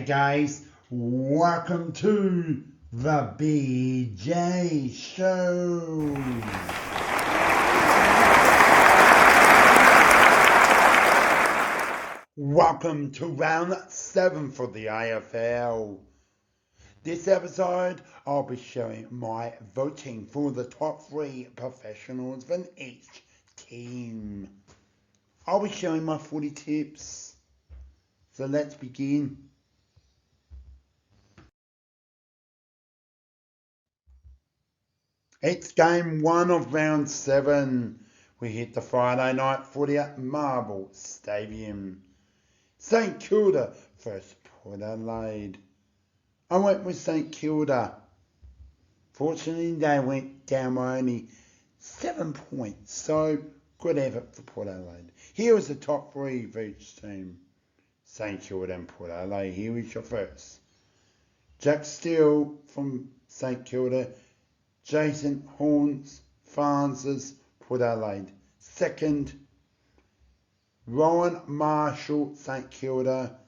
Hey guys, welcome to the BJ Show. Welcome to round 7 for the AFL. This episode, I'll be showing my voting for the top 3 professionals from each team. I'll be showing my footy tips. So let's begin. It's game 1 of round 7. We hit the Friday night footy at Marble Stadium. St Kilda first Port Adelaide. I went with St Kilda. Fortunately, they went down by only 7 points, so good effort for Port Adelaide. Here is the top 3 for each team. St Kilda and Port Adelaide. Here is your first. Jack Steele from St Kilda. Jason Horns, Francis, Port Adelaide. Second, Ryan Marshall, St Kilda.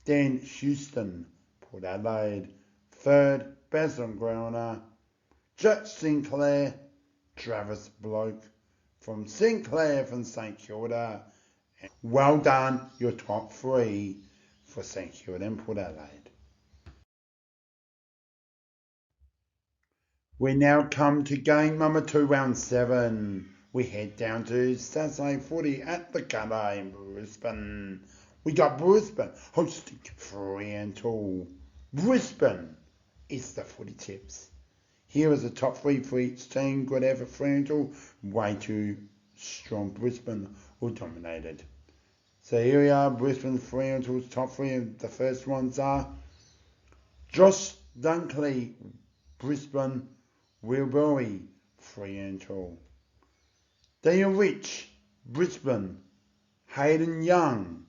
Dan Houston, Port Adelaide. Third, Basil Growner. Jack Sinclair, Travis Bloke from Sinclair from St Kilda. Well done, your top 3 for St Kilda and Port Adelaide. We now come to game number 2, round 7. We head down to Saturday footy at the Gabba in Brisbane. We got Brisbane hosting Fremantle. Brisbane is the footy tips. Here is the top 3 for each team. Good effort, Fremantle. Way too strong. Brisbane were dominated. So here we are, Brisbane, Fremantle's top 3. The first ones are Josh Dunkley, Brisbane. Wilbury, Fremantle. Daniel Rich, Brisbane. Hayden Young,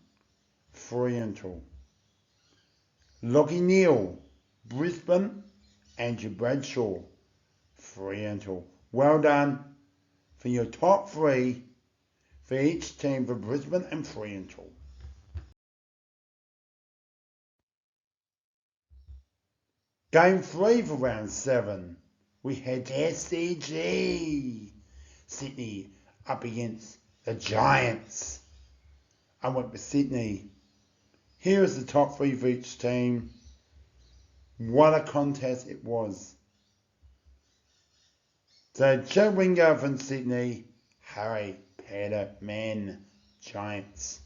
Fremantle. Lockie Neal, Brisbane. Andrew Bradshaw, Fremantle. Well done for your top 3 for each team for Brisbane and Fremantle. Game 3 for round 7. We head to SCG. Sydney up against the Giants. I went with Sydney. Here is the top 3 for each team. What a contest it was. So Joe Winger from Sydney. Harry Peterman, Giants.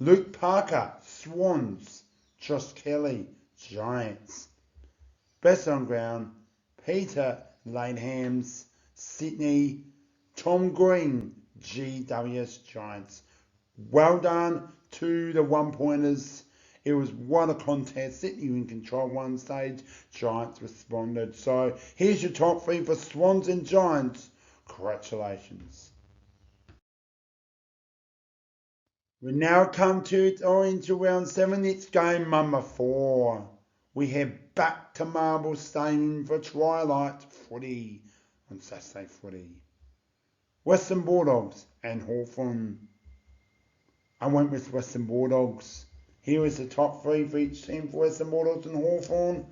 Luke Parker, Swans. Josh Kelly, Giants. Best on ground, Peter Lanehams, Sydney. Tom Green, GWS Giants. Well done to the 1-pointers. It was what a contest. Sydney in control one stage. Giants responded. So here's your top 3 for Swans and Giants. Congratulations. We now come into round 7. It's game number 4. We head back to Marble Stadium for twilight footy on Saturday footy. Western Bulldogs and Hawthorn. I went with Western Bulldogs. Here is the top 3 for each team for Western Bulldogs and Hawthorn.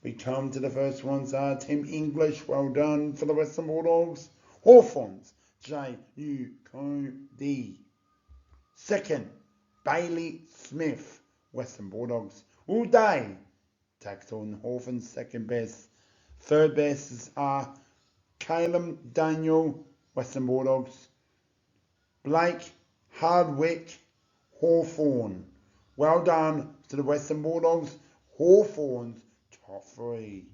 We come to the first ones. Tim English, well done for the Western Bulldogs. Hawthorns, J.U. Cody. Second, Bailey Smith, Western Bulldogs. All day, Taxon Hawthorns, second best. Third best are Caleb Daniel, Western Bulldogs. Blake Hardwick, Hawthorn. Well done to the Western Bulldogs. Hawthorn's top 3.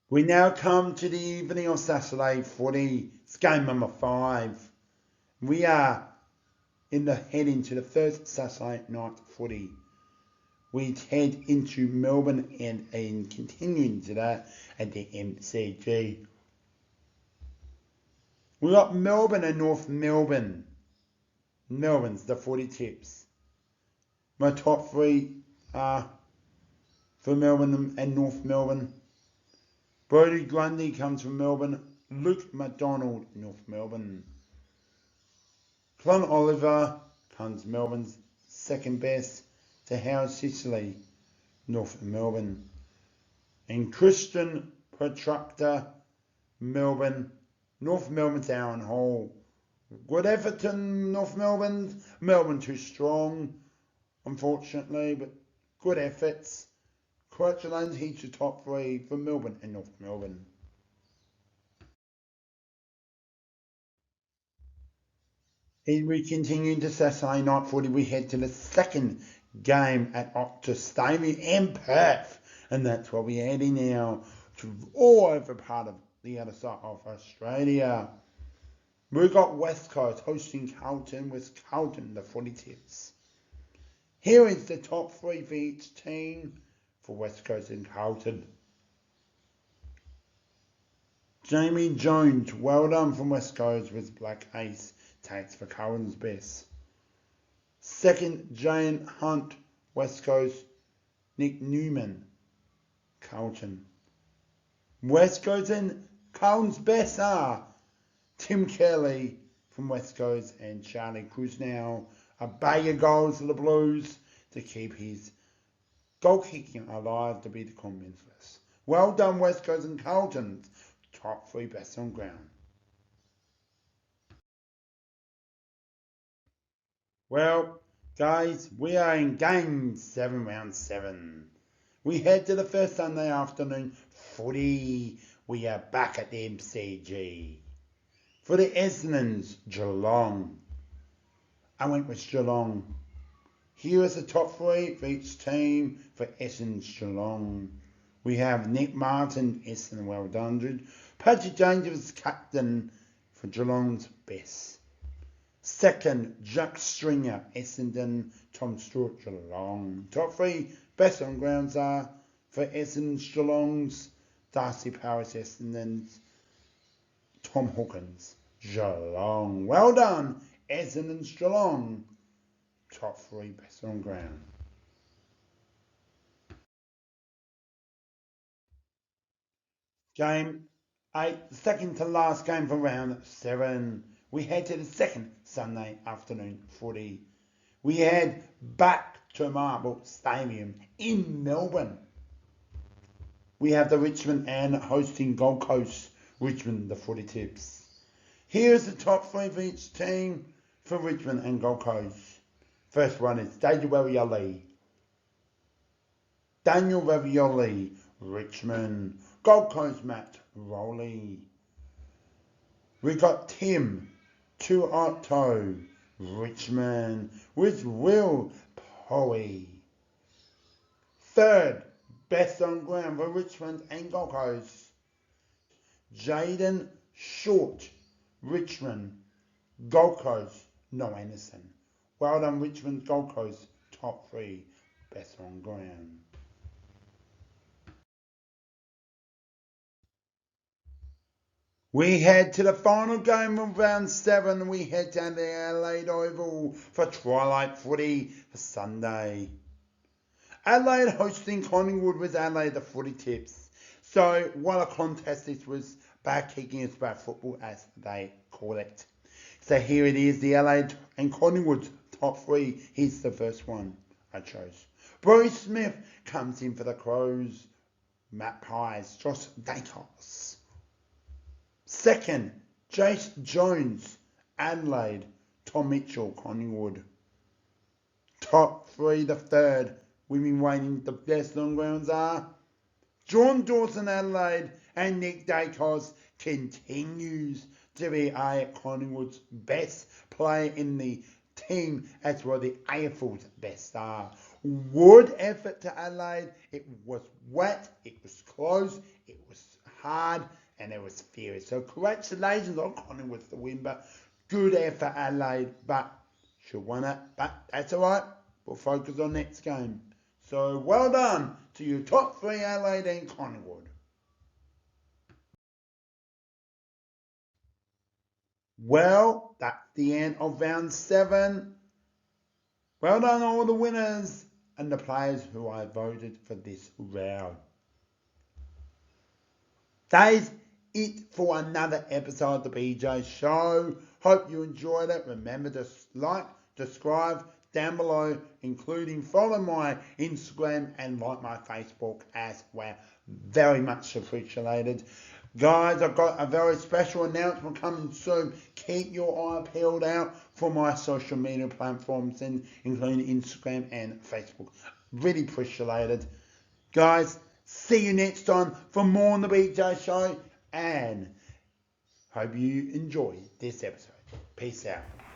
We now come to the evening of Saturday footy. It's game number 5. We are heading to the first Saturday night footy. We head into Melbourne and continuing to that at the MCG. We got Melbourne and North Melbourne. Melbourne's the footy tips. My top 3 are for Melbourne and North Melbourne. Brodie Grundy comes from Melbourne. Luke McDonald, North Melbourne. Clon Oliver comes Melbourne's second best to Howard Sicily, North Melbourne. And Christian Protractor, Melbourne, North Melbourne's Aaron Hall. Good effort to North Melbourne. Melbourne too strong, unfortunately, but good efforts. Congratulations, he's your top three for Melbourne and North Melbourne. As we continue into Saturday night footy, we head to the second game at Optus Stadium in Perth. And that's where we're heading now to all over part of the other side of Australia. We've got West Coast hosting Carlton with Carlton, the footy tips. Here is the top three for each team for West Coast and Carlton. Jamie Jones, well done from West Coast with Black Ace, takes for Carlton's best. Second, Jane Hunt, West Coast, Nick Newman, Carlton. West Coast and Carlton's best are Tim Kelly from West Coast and Charlie Cruznow. A bag of goals for the Blues to keep his goal kicking alive to be the Conference list. Well done, West Coast and Carlton's top three best on ground. Well, guys, we are in Game 7, Round 7. We head to the first Sunday afternoon footy. We are back at the MCG. For the Essendon's, Geelong. I went with Geelong. Here is the top three for each team for Essendon's Geelong. We have Nick Martin, Essendon, well done. Patrick Dangerous, captain for Geelong's best. Second, Jack Stringer, Essendon, Tom Stewart, Geelong. Top three best on grounds are for Essendon's Geelong's, Darcy Powers, Essendon's, Tom Hawkins, Geelong. Well done, Essendon's Geelong. Top three best on ground. Game 8, second to last game for round 7. We head to the second Sunday afternoon footy. We head back to Marble Stadium in Melbourne. We have the Richmond and hosting Gold Coast, Richmond, the footy tips. Here's the top three for each team for Richmond and Gold Coast. First one is Daniel Ravioli, Richmond. Gold Coast, Matt Rowley. We got Tim Tuotto, Richmond, with Will Poey. Third, best on ground for Richmond and Gold Coast, Jaden Short, Richmond. Gold Coast, no Anderson. Well done, Richmond, Gold Coast, top three, best on ground. We head to the final game of round 7. We head down to Adelaide Oval for Twilight footy for Sunday. Adelaide hosting Collingwood with Adelaide the footy tips. So what a contest this was, back kicking is about football as they call it. So here it is, the Adelaide and Collingwood top three. Here's the first one I chose. Bruce Smith comes in for the Crows. Matt Pies, Josh Datos. Second, Jace Jones, Adelaide. Tom Mitchell, Collingwood. Top three, the third. We've been waiting, the best on grounds are John Dawson, Adelaide, and Nick Dacos continues to be Collingwood's best player in the team, as well the AFL's best star. Good effort to Adelaide. It was wet, it was close, it was hard, and it was fierce. So congratulations on Collingwood for the win, but good effort Adelaide, but should won it, but that's alright. We'll focus on next game. So well done to you top three, Adelaide and Collingwood. Well, that's the end of round 7. Well done all the winners and the players who I voted for this round. Guys, it for another episode of the BJ Show. Hope you enjoyed it. Remember to like, subscribe down below, including follow my Instagram and like my Facebook as well. Very much appreciated. Guys, I've got a very special announcement coming soon. Keep your eye peeled out for my social media platforms, including Instagram and Facebook. Really appreciated. Guys, see you next time for more on the BJ Show, and hope you enjoy this episode. Peace out.